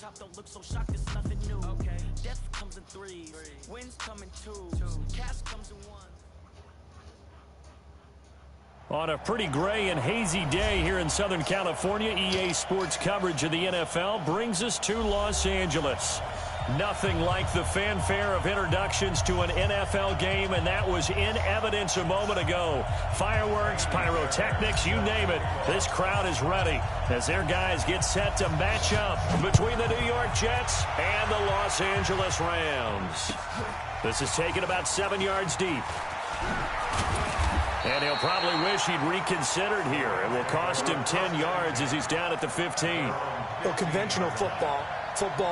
top, don't look so shocked, it's nothing new. Okay. Death comes in threes, wins come in twos, cash comes in one. On a pretty gray and hazy day here in Southern California, EA Sports coverage of the NFL brings us to Los Angeles. Nothing like the fanfare of introductions to an NFL game, and that was in evidence a moment ago. Fireworks, pyrotechnics, you name it. This crowd is ready as their guys get set to match up between the New York Jets and the Los Angeles Rams. This is taken about 7 yards deep. And he'll probably wish he'd reconsidered here. It will cost him 10 yards as he's down at the 15. Well, conventional football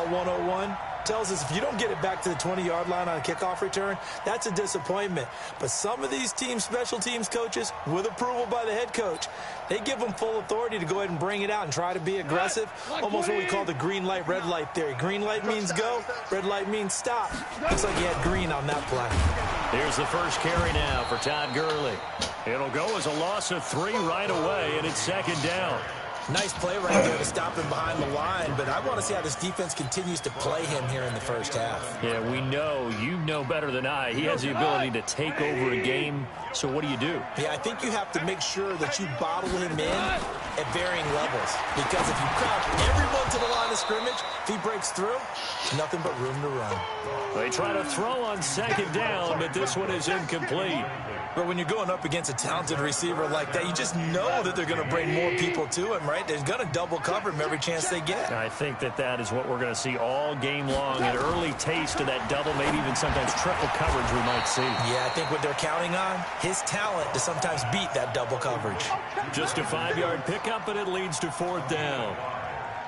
101, tells us if you don't get it back to the 20-yard line on a kickoff return, that's a disappointment. But some of these teams, special teams coaches, with approval by the head coach, they give them full authority to go ahead and bring it out and try to be aggressive. Almost what we call the green light, red light theory. Green light means go, red light means stop. Looks like he had green on that play. Here's the first carry now for Todd Gurley. It'll go as a loss of 3 right away, and it's second down. Nice play right there to stop him behind the line, but I want to see how this defense continues to play him here in the first half. Yeah, we know, you know better than I, he has the ability to take over a game, so what do you do? Yeah, I think you have to make sure that you bottle him in at varying levels, because if you crowd everyone to the line of scrimmage, if he breaks through, nothing but room to run. They try to throw on second down, but this one is incomplete. But when you're going up against a talented receiver like that, you just know that they're going to bring more people to him, right? They're going to double cover him every chance they get. I think that is what we're going to see all game long, an early taste of that double, maybe even sometimes triple coverage we might see. Yeah, I think what they're counting on, his talent to sometimes beat that double coverage. Just a 5-yard pickup, and it leads to fourth down.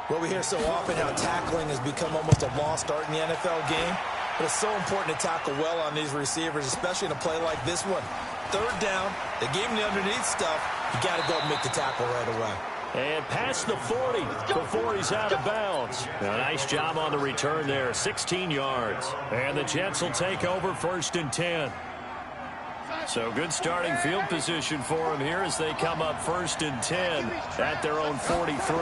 Well, we hear so often how tackling has become almost a lost art in the NFL game. But it's so important to tackle well on these receivers, especially in a play like this one. Third down, they gave him the underneath stuff. You got to go and make the tackle right away. And past the 40 before he's out of bounds. A nice job on the return there, 16 yards. And the Jets will take over first and 10. So good starting field position for him here as they come up first and 10 at their own 43.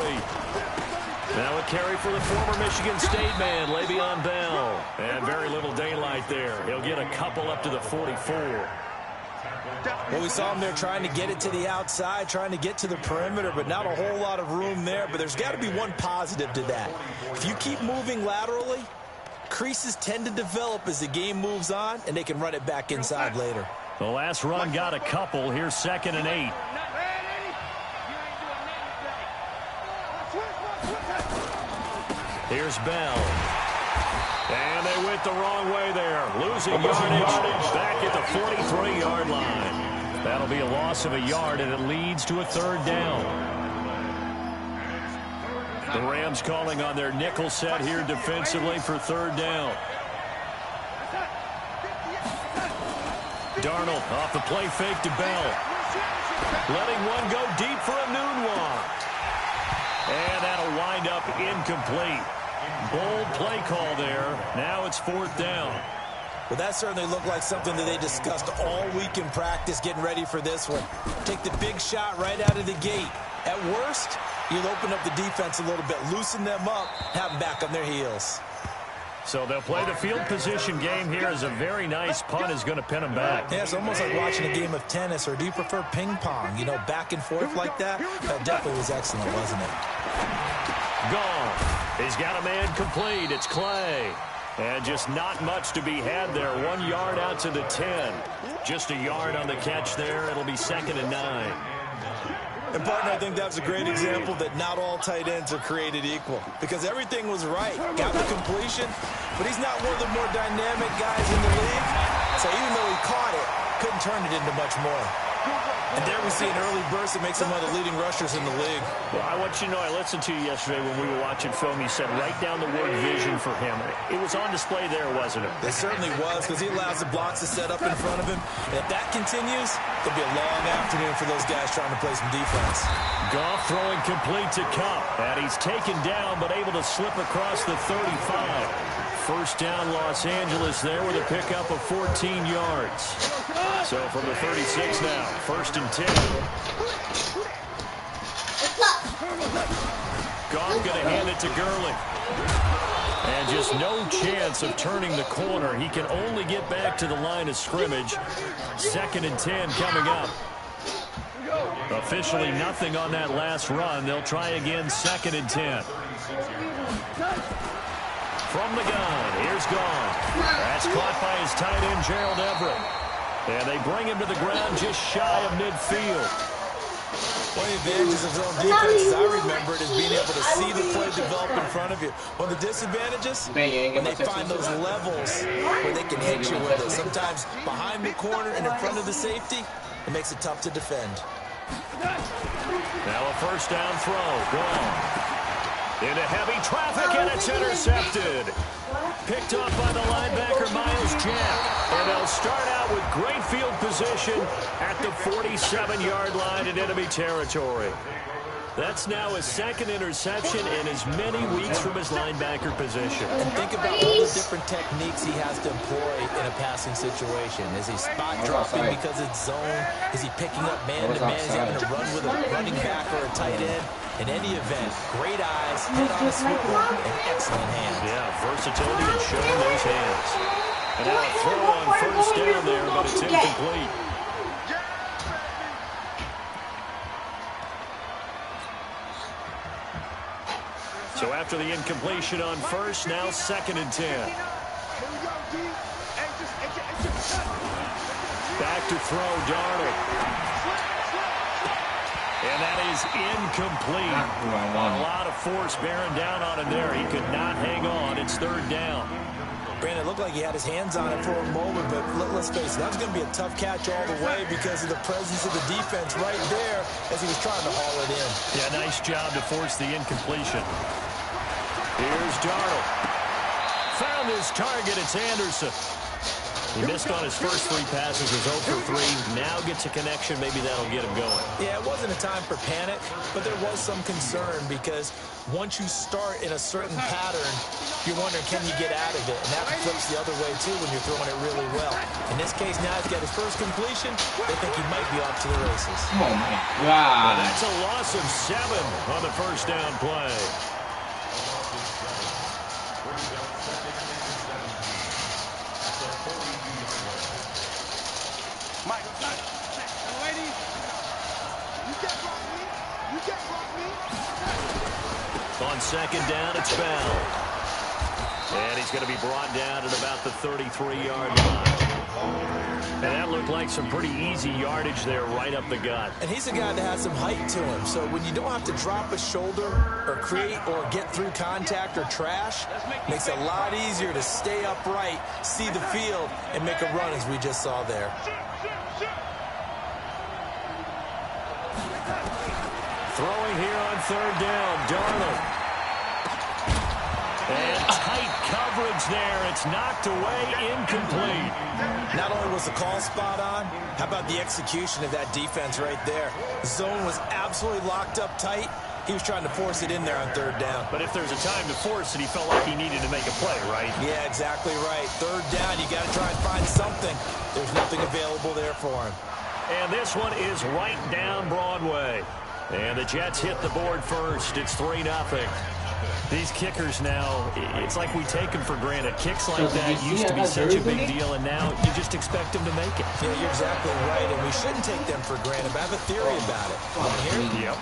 Now a carry for the former Michigan State man, Le'Veon Bell. And very little daylight there. He'll get a couple up to the 44. Well, we saw him there trying to get it to the outside, trying to get to the perimeter, but not a whole lot of room there. But there's got to be one positive to that. If you keep moving laterally, creases tend to develop as the game moves on, and they can run it back inside later. The last run got a couple. Here's second and 8. Here's Bell. And they went the wrong way there. Losing yardage back at the 43-yard line. That'll be a loss of a yard, and it leads to a third down. The Rams calling on their nickel set here defensively for third down. Darnold off the play fake to Bell. Letting one go deep for a noon walk. And that'll wind up incomplete. Bold play call there. Now it's fourth down. Well, that certainly looked like something that they discussed all week in practice getting ready for this one. Take the big shot right out of the gate. At worst, you'll open up the defense a little bit, loosen them up, have them back on their heels. So they'll play the field position game here as a very nice punt is going to pin them back. Yeah, it's almost like watching a game of tennis, or do you prefer ping pong? You know, back and forth like that? That definitely was excellent, wasn't it? Gone. He's got a man complete. It's Clay. And just not much to be had there. 1 yard out to the 10. Just a yard on the catch there. It'll be second and 9. And, partner, I think that's a great example that not all tight ends are created equal, because everything was right. Got the completion, but he's not one of the more dynamic guys in the league. So even though he caught it, couldn't turn it into much more. And there we see an early burst that makes him one of the leading rushers in the league. Well, I want you to know, I listened to you yesterday when we were watching film. You said write down the word vision for him. It was on display there, wasn't it? It certainly was, because he allows the blocks to set up in front of him. And if that continues, it'll be a long afternoon for those guys trying to play some defense. Goff throwing complete to Kupp. And he's taken down, but able to slip across the 35. First down, Los Angeles there with a pickup of 14 yards. So from the 36 now, first and 10. Goff going to hand it to Gurley. And just no chance of turning the corner. He can only get back to the line of scrimmage. 2nd and 10 coming up. Officially nothing on that last run. They'll try again, 2nd and 10. From the gun, here's Gone. That's caught by his tight end, Gerald Everett. And they bring him to the ground just shy of midfield. One of the advantages of zone defense, as I remember it, is being able to see the play develop in front of you. One of the disadvantages, when they find those levels where they can hit you with it. Sometimes behind the corner and in front of the safety, it makes it tough to defend. Now a 1st down throw. Gone. Into heavy traffic, and it's intercepted. Picked off by the linebacker, Miles Jack. And they'll start out with great field position at the 47-yard line in enemy territory. That's now his 2nd interception in as many weeks from his linebacker position. And think about all the different techniques he has to employ in a passing situation. Is he spot dropping because it's zone? Is he picking up man-to-man? Is he having to run with a running back or a tight end? In any event, great eyes, head on his football, and excellent hands. Yeah, versatility and showing those hands. And now a throw on 1st down there, but it's incomplete. So after the incompletion on 1st, now 2nd and 10. Back to throw, Darnold. And that is incomplete. A lot of force bearing down on him there. He could not hang on. It's 3rd down. Brandon, it looked like he had his hands on it for a moment, but let's face it, that was going to be a tough catch all the way because of the presence of the defense right there as he was trying to haul it in. Yeah, nice job to force the incompletion. Here's Darnold. Found his target. It's Anderson. He missed on his first 3 passes, was 0 for 3. Now gets a connection. Maybe that'll get him going. Yeah, it wasn't a time for panic, but there was some concern because once you start in a certain pattern, you're wondering, can you get out of it? And that flips the other way, too, when you're throwing it really well. In this case, now he's got his first completion. They think he might be off to the races. Oh, my God. Well, that's a loss of 7 on the 1st down play. On 2nd down, it's Bell. And he's going to be brought down at about the 33-yard line. And that looked like some pretty easy yardage there right up the gut. And he's a guy that has some height to him. So when you don't have to drop a shoulder or create or get through contact or trash, makes it a lot easier to stay upright, see the field, and make a run as we just saw there. Throwing here on 3rd down, Darnold. And tight coverage there. It's knocked away, incomplete. Not only was the call spot on, how about the execution of that defense right there? The zone was absolutely locked up tight. He was trying to force it in there on 3rd down. But if there's a time to force it, he felt like he needed to make a play, right? Yeah, exactly right. 3rd down, you got to try and find something. There's nothing available there for him. And this one is right down Broadway. And the Jets hit the board first. It's 3-0. These kickers now, it's like we take them for granted. Kicks like that used to be such a big deal, and now you just expect them to make it. Yeah, you're exactly right, and we shouldn't take them for granted. But I have a theory about it. Want to hear it? Yep.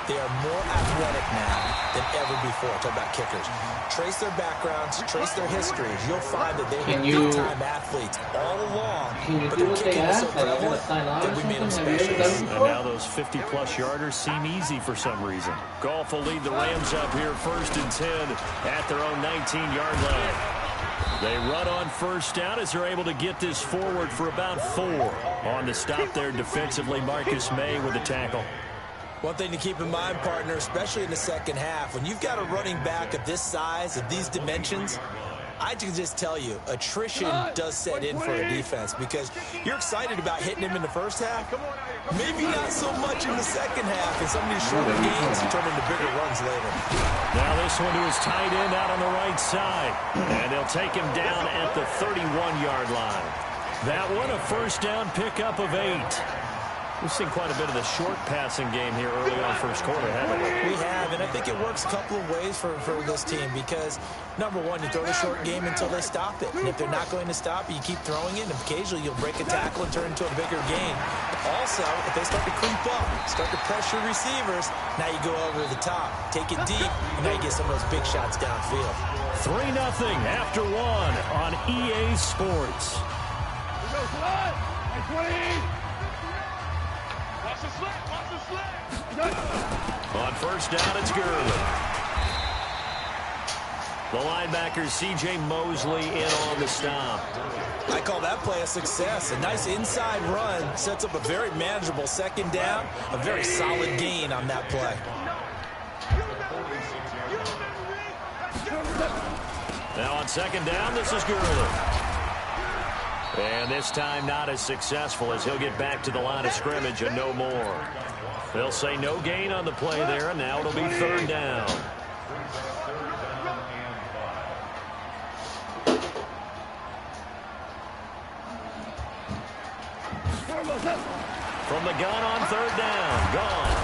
They are more athletic now than ever before. Talk about kickers. Trace their backgrounds, trace their histories. You'll find that they were big-time athletes all along, but their kicking was so prevalent that we made them specialists. And now those 50-plus yarders seem easy for some reason. Goff will lead the Rams up here 1st and 10 at their own 19-yard line. They run on 1st down as they're able to get this forward for about 4. On the stop there defensively, Marcus May with the tackle. One thing to keep in mind, partner, especially in the second half, when you've got a running back of this size, of these dimensions, I can just tell you, attrition does set in for a defense because you're excited about hitting him in the first half. Maybe not so much in the second half, and some of these shorter gains turn into bigger runs later. Now this one to his tight end out on the right side, and they'll take him down at the 31-yard line. That one a 1st down pickup of 8. We've seen quite a bit of the short passing game here early on first quarter, haven't we? We have, and I think it works a couple of ways for this team because, number one, you throw the short game until they stop it. And if they're not going to stop it, you keep throwing it, and occasionally you'll break a tackle and turn it into a bigger gain. Also, if they start to creep up, start to pressure receivers, now you go over the top, take it deep, and now you get some of those big shots downfield. 3-0 after one on EA Sports. On first down, it's Gurley. The linebacker, C.J. Mosley, in on the stop. I call that play a success. A nice inside run sets up a very manageable second down, a very solid gain on that play. Now on second down, this is Gurley. And this time not as successful as he'll get back to the line of scrimmage and no more. They'll say no gain on the play there, and now it'll be third down. From the gun on third down, gone.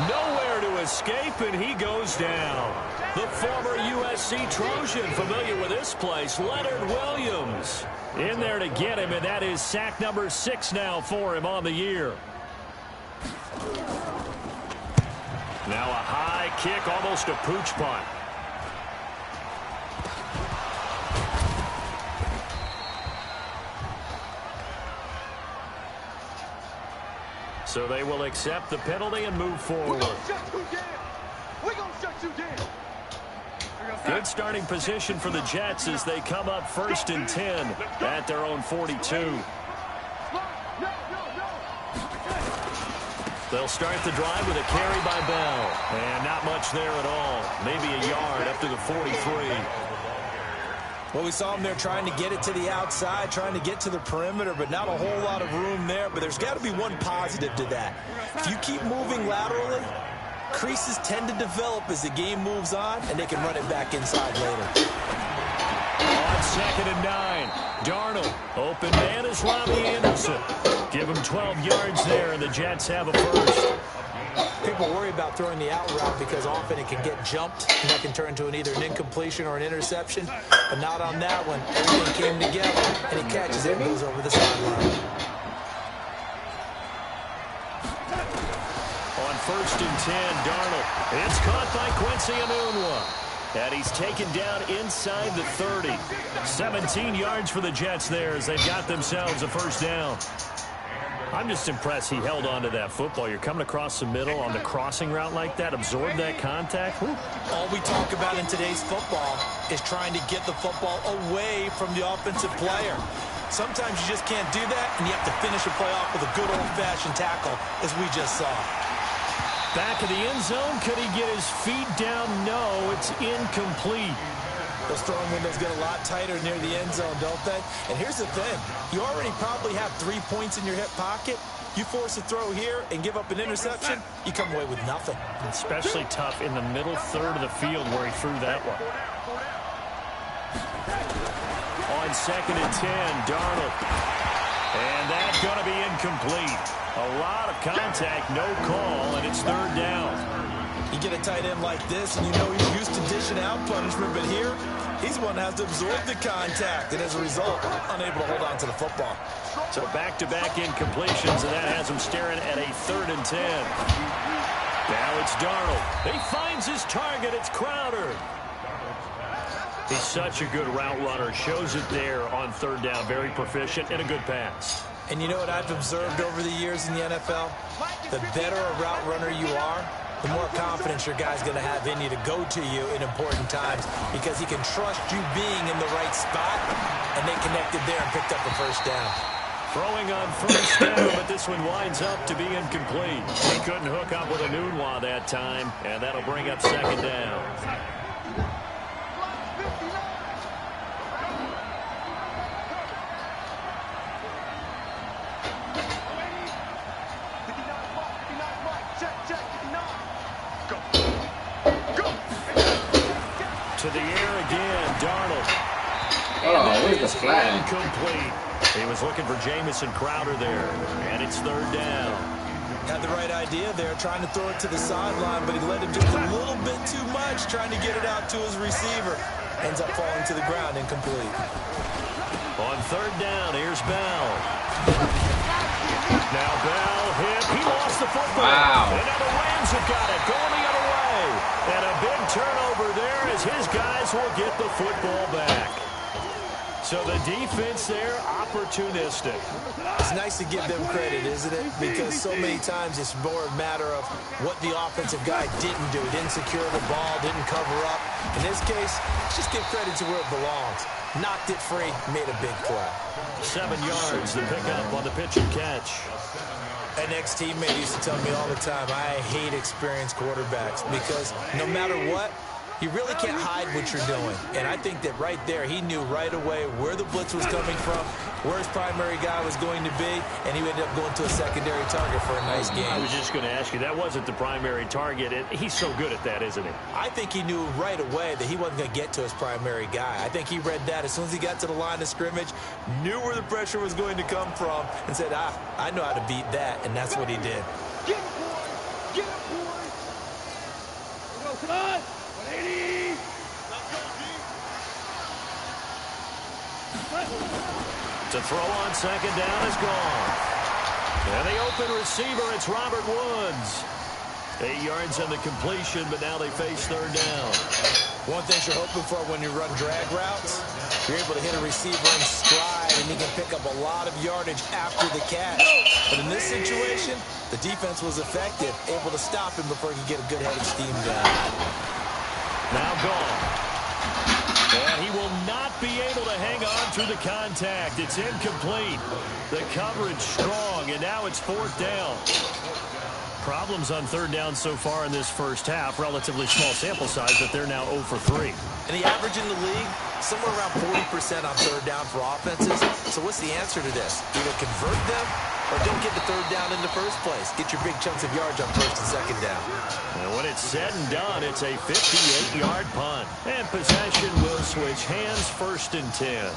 Nowhere to escape, and he goes down. The former USC Trojan, familiar with this place, Leonard Williams. In there to get him, and that is sack number 6 now for him on the year. Now a high kick, almost a pooch punt. So they will accept the penalty and move forward. Good starting position for the Jets as they come up 1st and 10 at their own 42. They'll start the drive with a carry by Bell. And not much there at all. Maybe a yard up to the 43. Well, we saw him there trying to get it to the outside, trying to get to the perimeter, but not a whole lot of room there. But there's got to be one positive to that. If you keep moving laterally, creases tend to develop as the game moves on, and they can run it back inside later. On 2nd and 9, Darnold. Open man is Robbie Anderson. Give him 12 yards there, and the Jets have a first. People worry about throwing the out route because often it can get jumped, and that can turn into either an incompletion or an interception. But not on that one. Everything came together, and he catches it and goes over the sideline. On 1st and 10, Darnold. It's caught by Quincy Enunwa. And he's taken down inside the 30. 17 yards for the Jets there as they've got themselves a first down. I'm just impressed he held on to that football. You're coming across the middle on the crossing route like that, absorb that contact. Whew. All we talk about in today's football is trying to get the football away from the offensive player. Sometimes you just can't do that, and you have to finish a play off with a good old-fashioned tackle, as we just saw. Back of the end zone. Could he get his feet down? No, it's incomplete. Those throwing windows get a lot tighter near the end zone, don't they? And here's the thing. You already probably have 3 points in your hip pocket. You force a throw here and give up an interception, you come away with nothing. Especially tough in the middle third of the field where he threw that one. On 2nd and 10, Darnold. And that's going to be incomplete. A lot of contact, no call, and it's third down. You get a tight end like this, and you know he's used to dishing out punishment, but here, he's one that has to absorb the contact, and as a result, unable to hold on to the football. So back-to-back incompletions, and that has him staring at a 3rd and 10. Now it's Darnold. He finds his target. It's Crowder. He's such a good route runner. Shows it there on 3rd down. Very proficient and a good pass. And you know what I've observed over the years in the NFL? The better a route runner you are, the more confidence your guy's going to have in you to go to you in important times because he can trust you being in the right spot, and they connected there and picked up a first down. Throwing on first down, but this one winds up to be incomplete. He couldn't hook up with Enunwa that time, and that'll bring up 2nd down. To the air again, Darnold. Oh, where's the flag? Incomplete. He was looking for Jamison Crowder there, and it's 3rd down. Had the right idea there, trying to throw it to the sideline, but he let him just a little bit too much, trying to get it out to his receiver. Ends up falling to the ground, incomplete. On third down, here's Bell. Now Bell hit. He lost the football. Wow. And now the Rams have got it, going the other way. And a big turnover there as his guys will get the football back. So the defense there, opportunistic. It's nice to give them credit, isn't it? Because so many times it's more a matter of what the offensive guy didn't do. Didn't secure the ball, didn't cover up. In this case, let's just give credit to where it belongs. Knocked it free, made a big play. 7 yards, the pickup on the pitch and catch. An ex-teammate used to tell me all the time, I hate experienced quarterbacks because no matter what, you really can't hide what you're doing. And I think that right there, he knew right away where the blitz was coming from, where his primary guy was going to be, and he ended up going to a secondary target for a nice game. I was just going to ask you, that wasn't the primary target. He's so good at that, isn't he? I think he knew right away that he wasn't going to get to his primary guy. I think he read that as soon as he got to the line of scrimmage, knew where the pressure was going to come from, and said, I know how to beat that, and that's what he did. Get it, boy! Get it, boy! Come on! 180! To throw on second down is gone. And the open receiver, it's Robert Woods. 8 yards on the completion, but now they face third down. One thing you're hoping for when you run drag routes, you're able to hit a receiver in stride, and he can pick up a lot of yardage after the catch. But in this situation, the defense was effective, able to stop him before he could get a good head of steam going. Now gone. And he will not be able to hang on through the contact. It's incomplete. The coverage strong, and now it's fourth down. Problems on third down so far in this first half. Relatively small sample size, but they're now 0 for 3. And the average in the league, somewhere around 40% on third down for offenses. So what's the answer to this? Either convert them or don't get the third down in the first place. Get your big chunks of yards on first and second down. And when it's said and done, it's a 58-yard punt. And possession will switch hands, first and 10.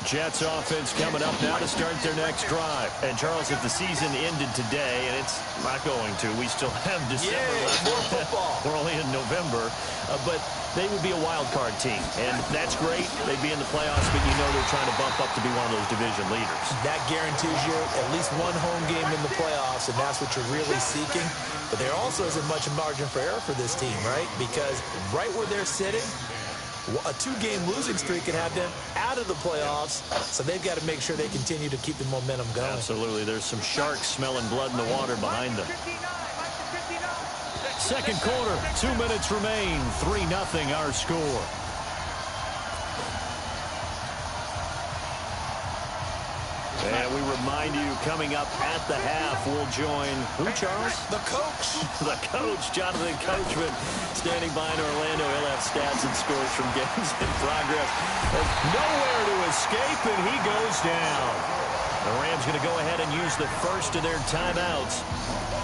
Jets offense coming up now to start their next drive. And Charles, if the season ended today, and it's not going to, we still have December left. More football. We're only in November, but they would be a wild card team, and that's great. They'd be in the playoffs, but you know they're trying to bump up to be one of those division leaders. That guarantees you at least one home game in the playoffs, and that's what you're really seeking. But there also isn't much margin for error for this team, right? Because right where they're sitting, a 2-game losing streak can have them out of the playoffs, so they've got to make sure they continue to keep the momentum going. Absolutely. There's some sharks smelling blood in the water behind them. Second quarter, 2 minutes remain. 3-0 our score. And we remind you, coming up at the half, we'll join who, Charles? The coach. The coach, Jonathan Coachman, standing by in Orlando. He'll have stats and scores from games in progress. There's nowhere to escape, and he goes down. The Rams going to go ahead and use the first of their timeouts.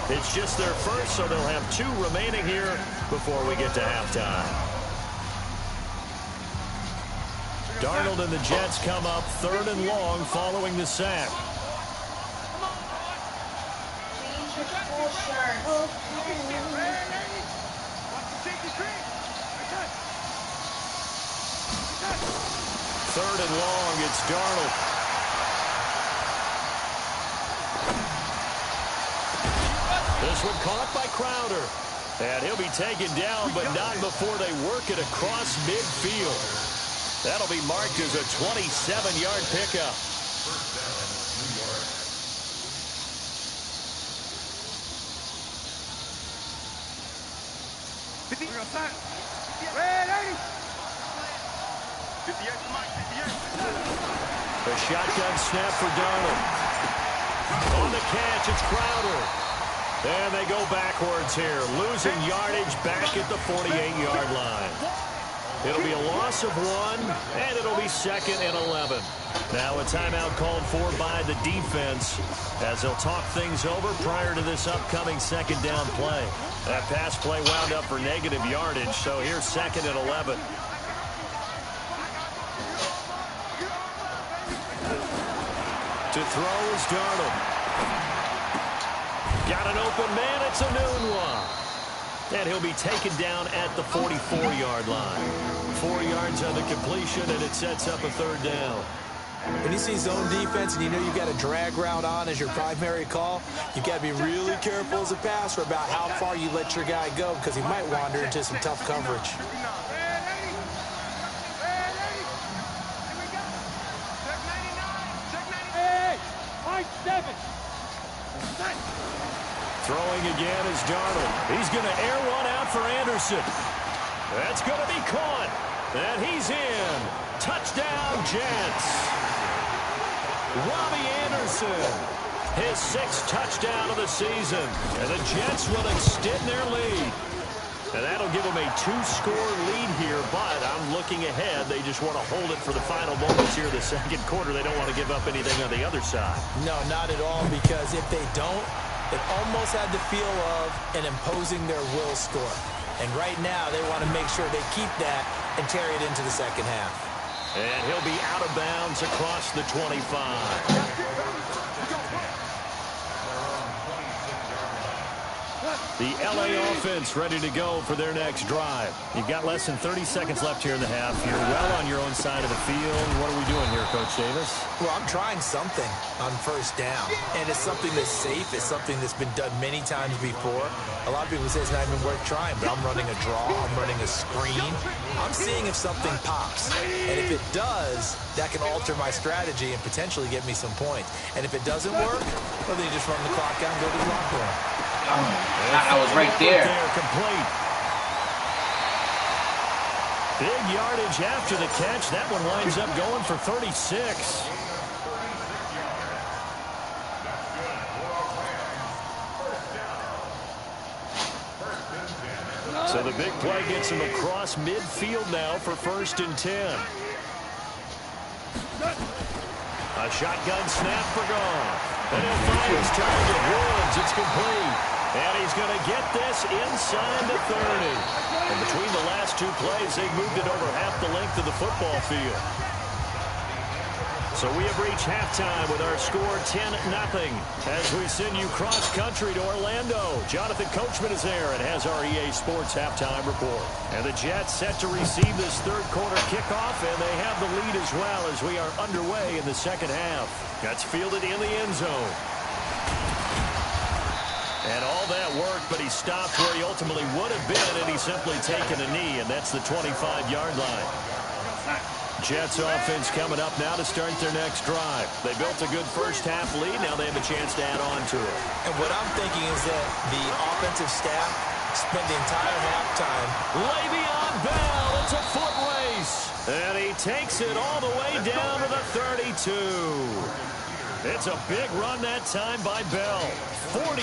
It's just their first, so they'll have 2 remaining here before we get to halftime. Darnold and the Jets come up 3rd and long following the sack. Third and long, it's Darnold. This one caught by Crowder. And he'll be taken down, but not before they work it across midfield. That'll be marked as a 27-yard pickup. The shotgun snap for Darnold. On the catch, it's Crowder. And they go backwards here, losing yardage back at the 48-yard line. It'll be a loss of 1, and it'll be 2nd and 11. Now a timeout called for by the defense as they'll talk things over prior to this upcoming 2nd down play. That pass play wound up for negative yardage, so here's 2nd and 11. To throw is Darnold. Got an open man, it's a noon one. And he'll be taken down at the 44-yard line. 4 yards on the completion, and it sets up a 3rd down. When you see zone defense and you know you've got a drag route on as your primary call, you've got to be really careful as a passer about how far you let your guy go because he might wander into some tough coverage. Throwing again is Darnold. He's going to air one out for Anderson. That's going to be caught. And he's in. Touchdown, Jets. Robbie Anderson, his 6th touchdown of the season. And the Jets will extend their lead. And that'll give them a 2-score lead here, but I'm looking ahead. They just want to hold it for the final moments here in the 2nd quarter. They don't want to give up anything on the other side. No, not at all, because if they don't, it almost had the feel of an imposing their will score. And right now, they want to make sure they keep that and carry it into the 2nd half. And he'll be out of bounds across the 25. The LA offense ready to go for their next drive. You've got less than 30 seconds left here in the half. You're well on your own side of the field. What are we doing here, Coach Davis? Well, I'm trying something on 1st down. And it's something that's safe. It's something that's been done many times before. A lot of people say it's not even worth trying, but I'm running a draw. I'm running a screen. I'm seeing if something pops. And if it does, that can alter my strategy and potentially get me some points. And if it doesn't work, well, then you just run the clock out and go to the locker room. I was right there. Complete. Big yardage after the catch. That one winds up going for 36. So the big play gets him across midfield now for 1st and 10. A shotgun snap for Goff. And he'll find his target. Woods, it's complete. And he's going to get this inside the 30. And between the last 2 plays, they've moved it over half the length of the football field. So we have reached halftime with our score 10-0 as we send you cross-country to Orlando. Jonathan Coachman is there and has our EA Sports halftime report. And the Jets set to receive this 3rd quarter kickoff, and they have the lead as well as we are underway in the 2nd half. That's fielded in the end zone. And all that worked, but he stopped where he ultimately would have been, and he's simply taken a knee, and that's the 25-yard line. Jets offense coming up now to start their next drive. They built a good 1st half lead. Now they have a chance to add on to it. And what I'm thinking is that the offensive staff spent the entire halftime. Le'Veon Bell, it's a foot race. And he takes it all the way down to the 32. It's a big run that time by Bell. 43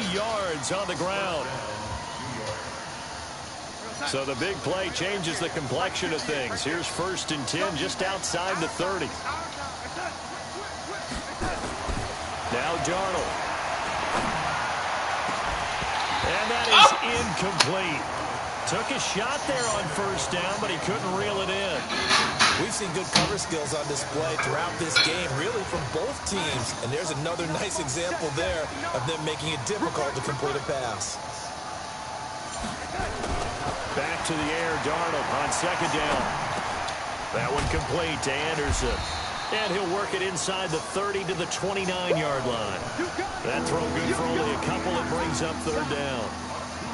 yards on the ground. So the big play changes the complexion of things. Here's 1st and 10 just outside the 30. Now Darnold. And that is incomplete. Took a shot there on 1st down, but he couldn't reel it in. We've seen good cover skills on display throughout this game, really from both teams. And there's another nice example there of them making it difficult to complete a pass. Back to the air, Darnold on 2nd down. That one complete to Anderson. And he'll work it inside the 30 to the 29-yard line. That throw good for only a couple. It brings up 3rd down.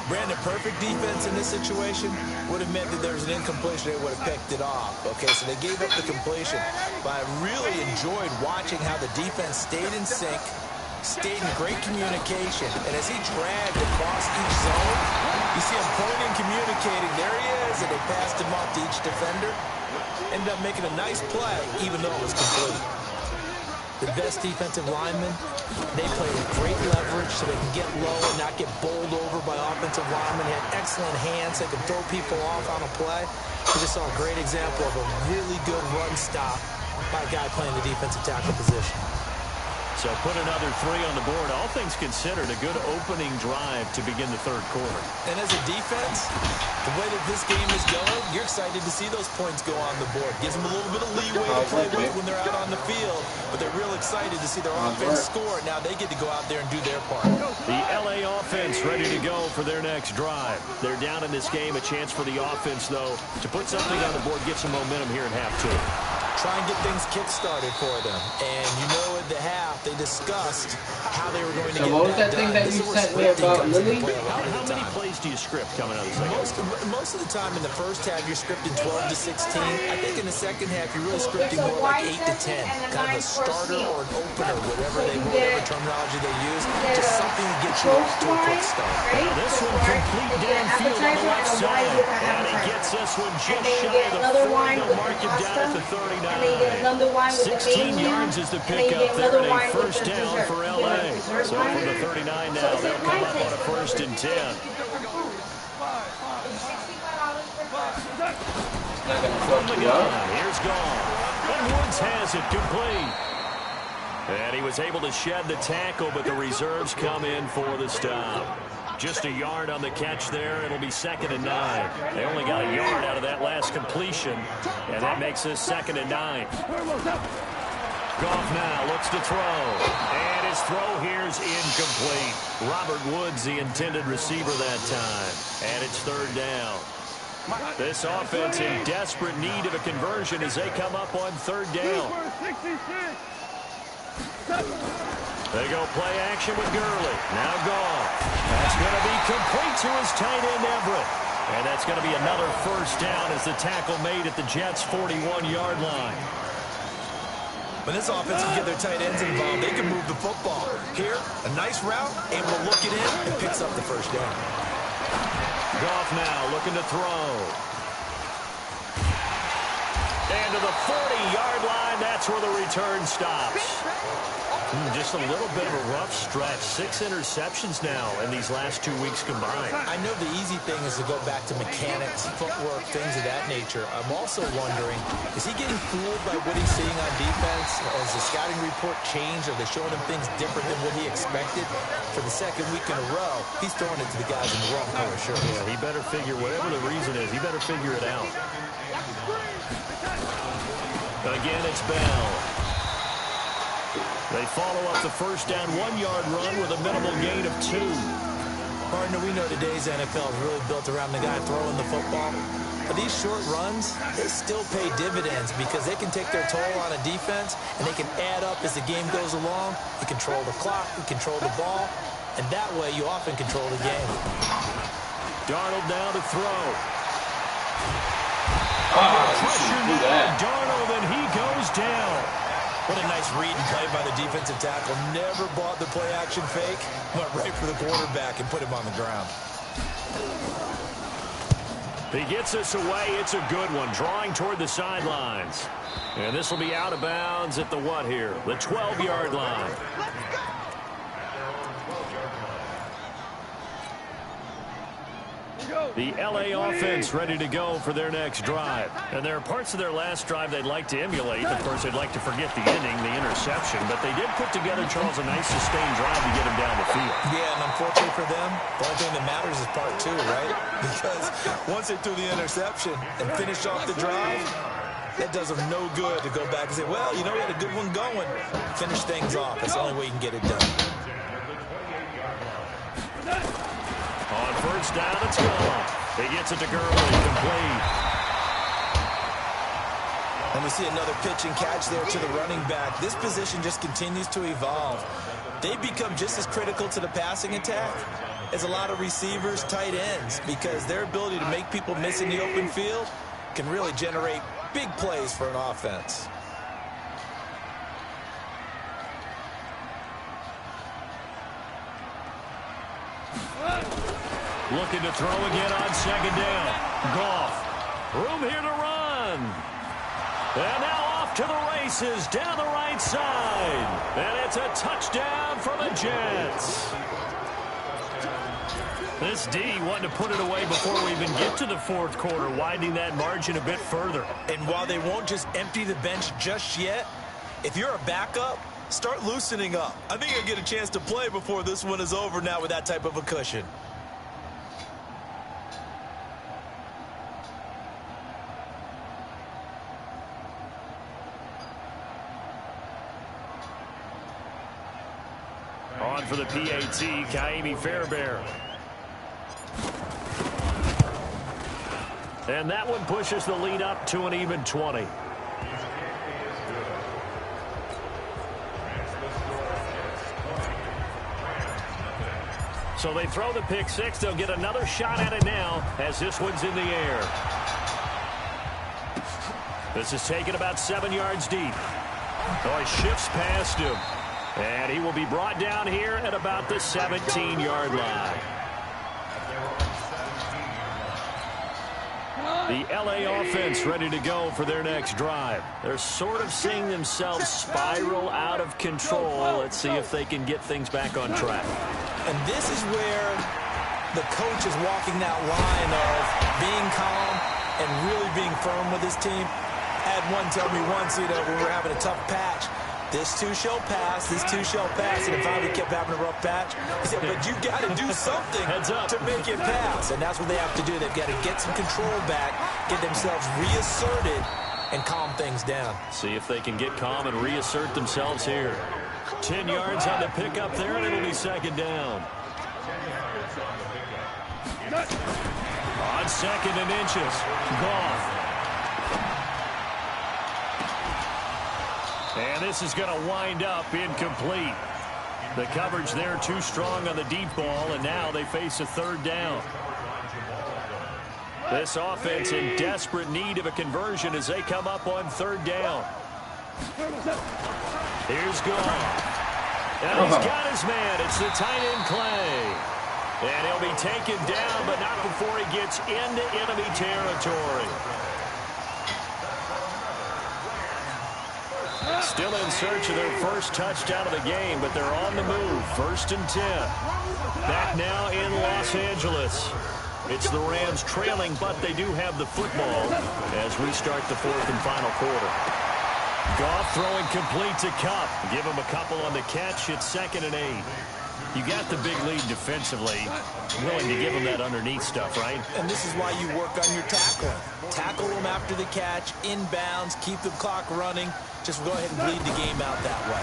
Brandon, perfect defense in this situation would have meant that there was an incompletion. They would have picked it off. Okay, so they gave up the completion. But I really enjoyed watching how the defense stayed in sync, stayed in great communication. And as he dragged across each zone, you see him pointing, communicating. There he is, and they passed him off to each defender. Ended up making a nice play, even though it was complete. the best defensive linemen, they play with great leverage so they can get low and not get bowled over by offensive linemen. They had excellent hands. They could throw people off on a play. We just saw a great example of a really good run stop by a guy playing the defensive tackle position. So put another 3 on the board. All things considered, a good opening drive to begin the third quarter. And as a defense, the way that this game is going, you're excited to see those points go on the board. Gives them a little bit of leeway to play with when they're out on the field, but they're real excited to see their offense score. Now they get to go out there and do their part. The LA offense ready to go for their next drive. They're down in this game. A chance for the offense, though, to put something on the board, get some momentum here in half 2. Try and get things kick-started for them. And you know at the half, they discussed how they were going to get what was that thing that you sent me about Lily? How many plays do you script coming out of the second? Most of the time in the first half, you're scripting 12 to 16. I think in the second half, you're really scripting more like 8 to 10. Kind of a starter or an opener, whatever terminology they use. Just something to get you off to a quick start. This one complete downfield on the left side. And he gets this one just shy of the 40. They'll mark him down at the 39. 16 yards is the pickup there, and a first down for LA. So from the 39 now, they'll come up on a 1st and 10. From the gun, here's Gone. And Woods has it complete. And he was able to shed the tackle, but the reserves come in for the stop. Just a yard on the catch there. It'll be 2nd and 9. They only got a yard out of that last completion, and that makes this 2nd and 9. Goff now looks to throw, and his throw here's incomplete. Robert Woods, the intended receiver that time, and it's 3rd down. This offense in desperate need of a conversion as they come up on 3rd down. They go play action with Gurley. Now Goff. That's going to be complete to his tight end, Everett. And that's going to be another 1st down as the tackle made at the Jets' 41-yard line. When this offense can get their tight ends involved, they can move the football. Here, a nice route, able to look it in, and picks up the 1st down. Goff now looking to throw. And to the 40-yard line, that's where the return stops. Just a little bit of a rough stretch. 6 interceptions now in these last 2 weeks combined. I know the easy thing is to go back to mechanics, footwork, things of that nature. I'm also wondering, is he getting fooled by what he's seeing on defense? Has the scouting report changed? Are they showing him things different than what he expected? For the 2nd week in a row, he's throwing it to the guys in the wrong color shirt. Yeah, he better figure, whatever the reason is, he better figure it out. Again, it's Bell. They follow up the 1st down 1-yard run with a minimal gain of 2. Partner, we know today's NFL is really built around the guy throwing the football. But these short runs, they still pay dividends because they can take their toll on a defense and they can add up as the game goes along. You control the clock, you control the ball, and that way you often control the game. Darnold now to throw. Pressure now, Darnold, and he goes down. What a nice read and play by the defensive tackle. Never bought the play-action fake. Went right for the quarterback and put him on the ground. He gets us away. It's a good one. Drawing toward the sidelines. And this will be out of bounds at the what here? The 12-yard line. The LA offense ready to go for their next drive. And there are parts of their last drive they'd like to emulate. Of course, they'd like to forget the ending, the interception. But they did put together, Charles, a nice sustained drive to get him down the field. Yeah, and unfortunately for them, the only thing that matters is part 2, right? Because once they threw the interception and finished off the drive, that does them no good to go back and say, well, you know, we had a good one going. Finish things off. That's the only way you can get it done. On 1st down, it's gone. He gets it to Gurley, complete. And we see another pitch and catch there to the running back. This position just continues to evolve. They become just as critical to the passing attack as a lot of receivers, tight ends, because their ability to make people miss in the open field can really generate big plays for an offense. Looking to throw again on 2nd down. Goff. Room here to run. And now off to the races down the right side. And it's a touchdown for the Jets. This D wanting to put it away before we even get to the fourth quarter, widening that margin a bit further. And while they won't just empty the bench just yet, if you're a backup, start loosening up. I think you'll get a chance to play before this one is over now with that type of a cushion. On for the PAT, Kaimi Fairbairn. And that one pushes the lead up to an even 20. So they throw the pick six. They'll get another shot at it now as this one's in the air. This is taken about 7 yards deep. Oh, he shifts past him. And he will be brought down here at about the 17-yard line. The LA offense ready to go for their next drive. They're sort of seeing themselves spiral out of control. Let's see if they can get things back on track. And this is where the coach is walking that line of being calm and really being firm with his team. I had one tell me once, when we were having a tough patch, this too shall pass, this too shall pass. And if I kept having a rough patch, he said, but you got to do something to make it pass. And that's what they have to do. They've got to get some control back, get themselves reasserted, and calm things down. See if they can get calm and reassert themselves here. 10 yards on the pickup there, and it'll be second down. On second and inches, Goff. And this is going to wind up incomplete. The coverage there too strong on the deep ball, and now they face a third down. This offense in desperate need of a conversion as they come up on third down. Here's Goff. And he's got his man. It's the tight end Clay. And he'll be taken down, but not before he gets into enemy territory. Still in search of their first touchdown of the game, but they're on the move. 1st and 10. Back now in Los Angeles. It's the Rams trailing, but they do have the football as we start the fourth and final quarter. Goff throwing complete to Kupp. Give him a couple on the catch. It's 2nd and 8. You got the big lead defensively. Willing to give them that underneath stuff, right? And this is why you work on your tackling. Tackle them after the catch, inbounds, keep the clock running. Just go ahead and bleed the game out that way.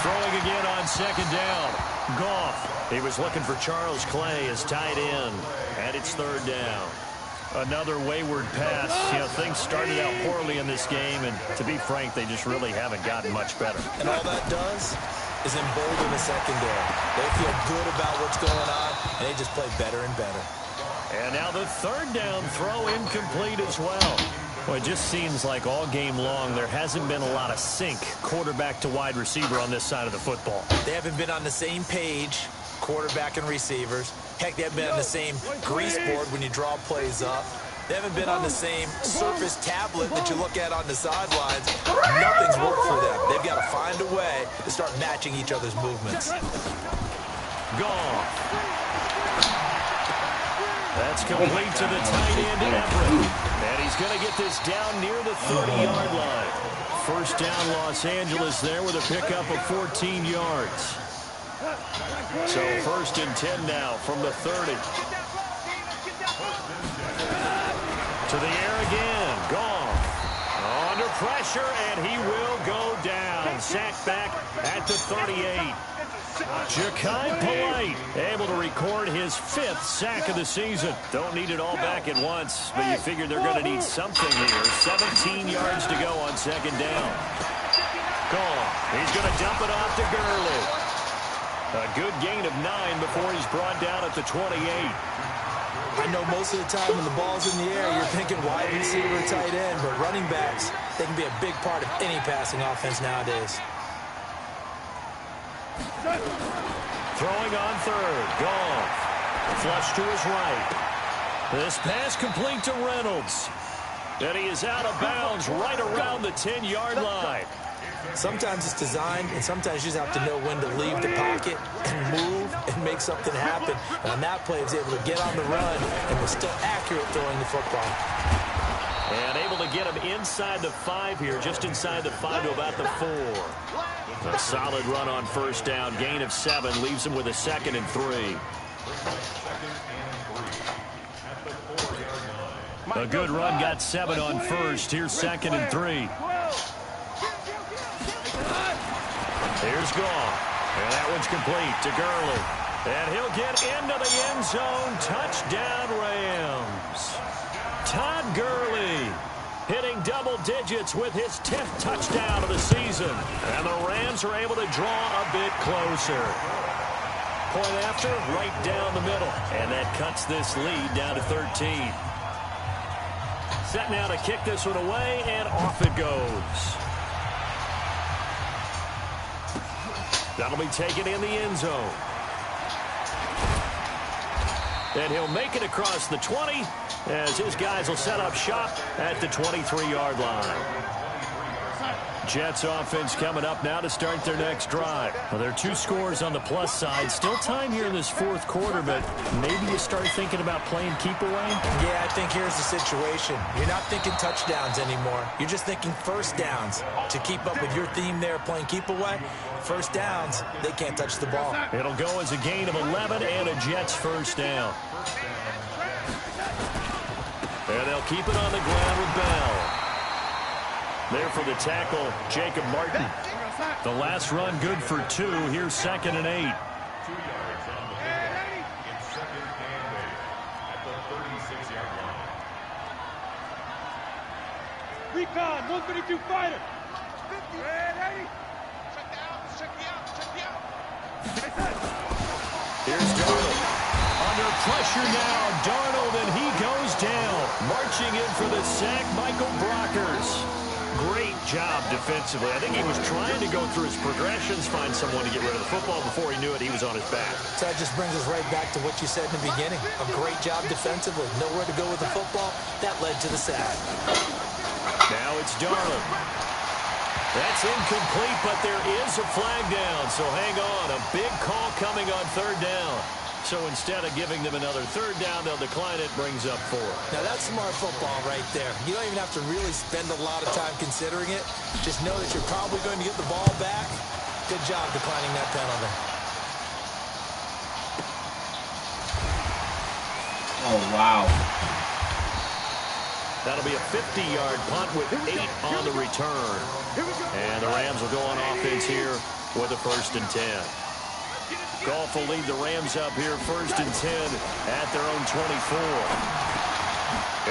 Throwing again on 2nd down. Goff. He was looking for Charles Clay as tight end. And it's 3rd down. Another wayward pass. Things started out poorly in this game, and to be frank, they just really haven't gotten much better. And all that does is embolden the secondary. They feel good about what's going on, and they just play better and better. And now the 3rd down throw incomplete as well. Well, it just seems like all game long there hasn't been a lot of sync quarterback to wide receiver on this side of the football. They haven't been on the same page, quarterback and receivers. Heck, they haven't been on the same grease board when you draw plays up. They haven't been on the same surface tablet that you look at on the sidelines. Nothing's worked for them. They've got to find a way to start matching each other's movements. Goff. That's complete to the tight end, Everett. And he's going to get this down near the 30-yard line. 1st down, Los Angeles there with a pickup of 14 yards. So 1st and 10 now from the 30. To the air again. Goff. Under pressure, and he will go down. Sacked back at the 38. Ja'Kai Polite able to record his 5th sack of the season. Don't need it all back at once, but you figure they're going to need something here. 17 yards to go on 2nd down. Goff. He's going to dump it off to Gurley. A good gain of 9 before he's brought down at the 28. I know most of the time when the ball's in the air, you're thinking wide receiver, tight end, but running backs, they can be a big part of any passing offense nowadays. Throwing on 3rd. Goff. Flush to his right. This pass complete to Reynolds. And he is out of bounds right around the 10-yard line. Sometimes it's designed, and sometimes you just have to know when to leave the pocket and move and make something happen. And on that play, he was able to get on the run and was still accurate throwing the football. And able to get him inside the 5 here, just inside the 5 to about the 4. A solid run on first down. Gain of 7 leaves him with a 2nd and 3. A good run got 7 on first. Here's 2nd and 3. Here's Goff. And that one's complete to Gurley. And he'll get into the end zone. Touchdown, Rams. Todd Gurley hitting double digits with his 10th touchdown of the season. And the Rams are able to draw a bit closer. Point after, right down the middle. And that cuts this lead down to 13. Set now to kick this one away, and off it goes. That'll be taken in the end zone. And he'll make it across the 20 as his guys will set up shop at the 23-yard line. Jets offense coming up now to start their next drive. Well, there are 2 scores on the plus side. Still time here in this 4th quarter, but maybe you start thinking about playing keep away? Yeah, I think here's the situation. You're not thinking touchdowns anymore. You're just thinking first downs. To keep up with your theme there, playing keep away, first downs, they can't touch the ball. It'll go as a gain of 11 and a Jets first down. And they'll keep it on the ground with Bell. There for the tackle, Jacob Martin. The last run good for 2. Here's 2nd and 8. 2 yards on the play. It's 2nd and 8 at the 36-yard line. Recon, 132 fighter. 50. Check me out. Here's Darnold. Under pressure now, Darnold, and he goes down. Marching in for the sack, Michael Brockers. Great job defensively. I think he was trying to go through his progressions, find someone to get rid of the football. Before he knew it, he was on his back. So that just brings us right back to what you said in the beginning. A great job defensively. Nowhere to go with the football. That led to the sack. Now it's Darnold. That's incomplete, but there is a flag down. So hang on. A big call coming on 3rd down. So instead of giving them another 3rd down, they'll decline it, brings up 4. Now that's smart football right there. You don't even have to really spend a lot of time considering it. Just know that you're probably going to get the ball back. Good job declining that penalty. Oh, wow. That'll be a 50-yard punt with 8 on the return. And the Rams will go on offense here with a 1st and 10. Goff will lead the Rams up here 1st and 10 at their own 24.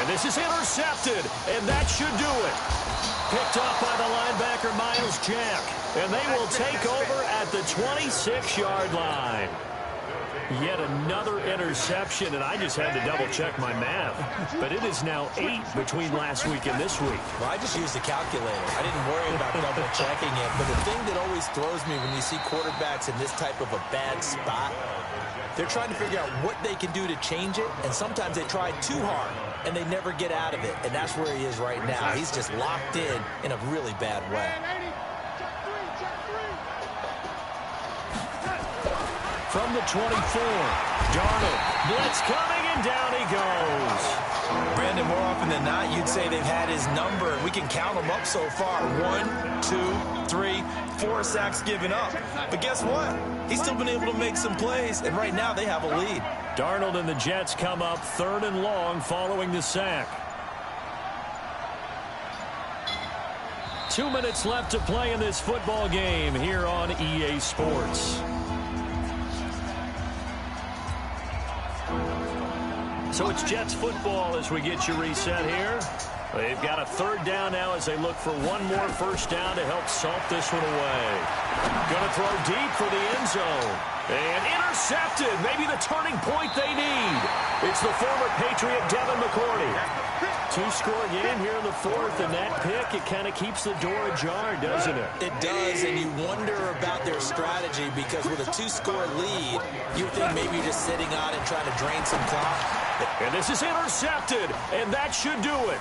And this is intercepted, and that should do it. Picked up by the linebacker, Miles Jack. And they will take over at the 26-yard line. Yet another interception, and I just had to double-check my math. But it is now 8 between last week and this week. Well, I just used a calculator. I didn't worry about double-checking it. But the thing that always throws me when you see quarterbacks in this type of a bad spot, they're trying to figure out what they can do to change it, and sometimes they try too hard, and they never get out of it. And that's where he is right now. He's just locked in a really bad way. From the 24, Darnold, blitz coming, and down he goes. Brandon, more often than not, you'd say they've had his number, and we can count them up so far. 1, 2, 3, 4 sacks given up. But guess what? He's still been able to make some plays, and right now they have a lead. Darnold and the Jets come up 3rd and long following the sack. 2 minutes left to play in this football game here on EA Sports. So it's Jets football as we get you reset here. They've got a 3rd down now as they look for one more 1st down to help salt this one away. Going to throw deep for the end zone. And intercepted. Maybe the turning point they need. It's the former Patriot Devin McCourty. 2-score game here in the 4th, and that pick, it kind of keeps the door ajar, doesn't it? It does, and you wonder about their strategy because with a 2-score lead, you think maybe you're just sitting on it trying to drain some clock. And this is intercepted, and that should do it.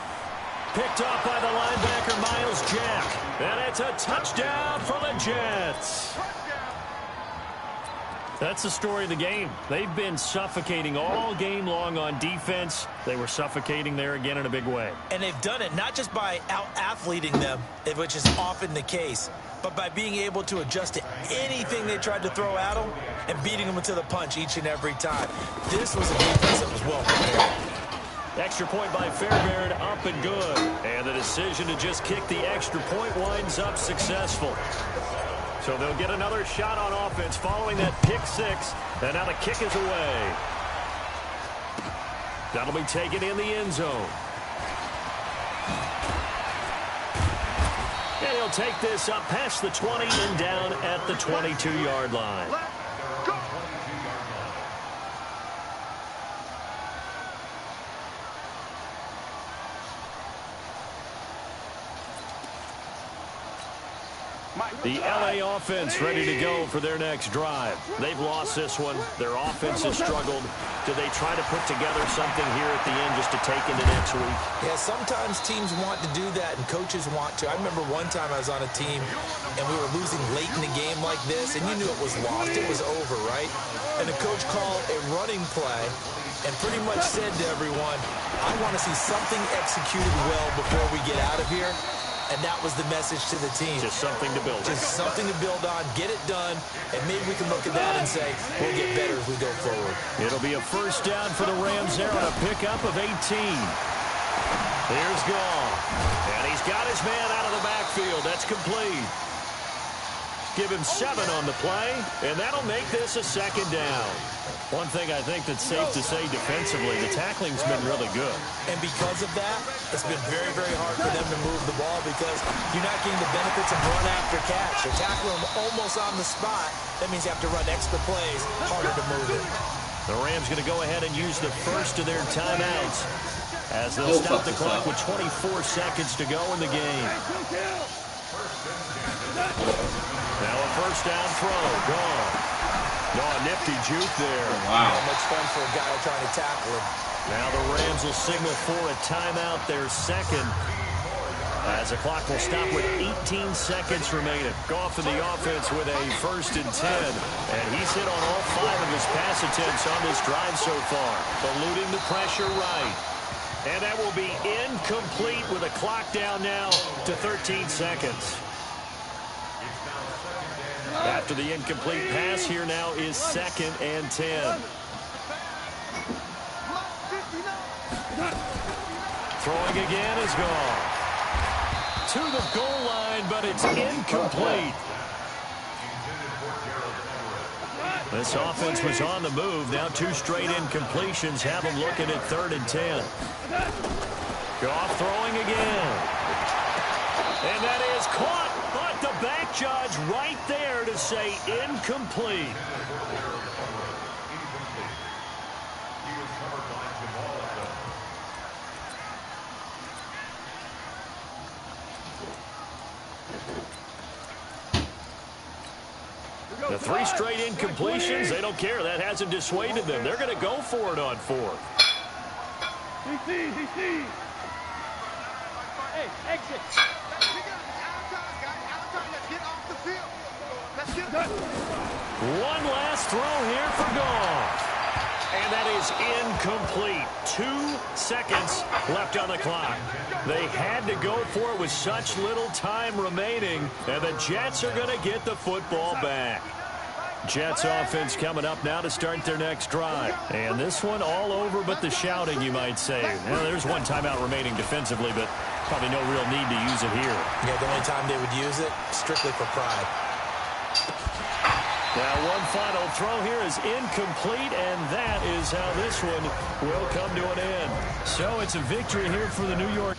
picked off by the linebacker, Miles Jack. And it's a touchdown for the Jets. That's the story of the game. They've been suffocating all game long on defense. They were suffocating there again in a big way. And they've done it not just by out-athleting them, which is often the case, but by being able to adjust to anything they tried to throw at them and beating them to the punch each and every time. This was a defense that was well prepared. Extra point by Fairbairn, up and good. And the decision to just kick the extra point winds up successful. So they'll get another shot on offense following that pick six. And now the kick is away. That'll be taken in the end zone. And he'll take this up past the 20 and down at the 22-yard line. The L.A. offense ready to go for their next drive. They've lost this one. Their offense has struggled. Do they try to put together something here at the end just to take into next week? Yeah, sometimes teams want to do that and coaches want to. I remember one time I was on a team and we were losing late in the game like this, and you knew it was lost. It was over, right? And the coach called a running play and pretty much said to everyone, I want to see something executed well before we get out of here. And that was the message to the team. Just something to build on. Just something to build on, get it done, and maybe we can look at that and say, we'll get better as we go forward. It'll be a first down for the Rams there on a pickup of 18. Here's Gall. And he's got his man out of the backfield. That's complete. Give him 7 on the play, and that'll make this a second down. One thing I think that's safe to say defensively, the tackling's been really good. And because of that, it's been very, very hard for them to move the ball because you're not getting the benefits of run after catch. They're tackling them almost on the spot. That means you have to run extra plays, harder to move it. The Rams going to go ahead and use the first of their timeouts as they'll stop the clock with 24 seconds to go in the game. Now a first down throw, gone. No, a nifty juke there. Wow. Not much fun for a guy trying to tackle him. Now the Rams will signal for a timeout, their second, as the clock will stop with 18 seconds remaining. Goff in the offense with a 1st and 10. And he's hit on all 5 of his pass attempts on this drive so far. Eluding the pressure right. And that will be incomplete with a clock down now to 13 seconds. After the incomplete pass, here now is 2nd and 10. Throwing again is gone. To the goal line, but it's incomplete. This offense was on the move. Now 2 straight incompletions have them looking at 3rd and 10. Goff throwing again. And that is caught. But the back judge right there to say incomplete. The 3 straight incompletions, they don't care. That hasn't dissuaded them. They're going to go for it on 4th. DC. Hey, exit. One last throw here for Goff. And that is incomplete. 2 seconds left on the clock. They had to go for it with such little time remaining. And the Jets are going to get the football back. Jets offense coming up now to start their next drive. And this one all over but the shouting, you might say. Well, there's 1 timeout remaining defensively, but probably no real need to use it here. Yeah, the only time they would use it, strictly for pride. Now one final throw here is incomplete, and that is how this one will come to an end. So it's a victory here for the New York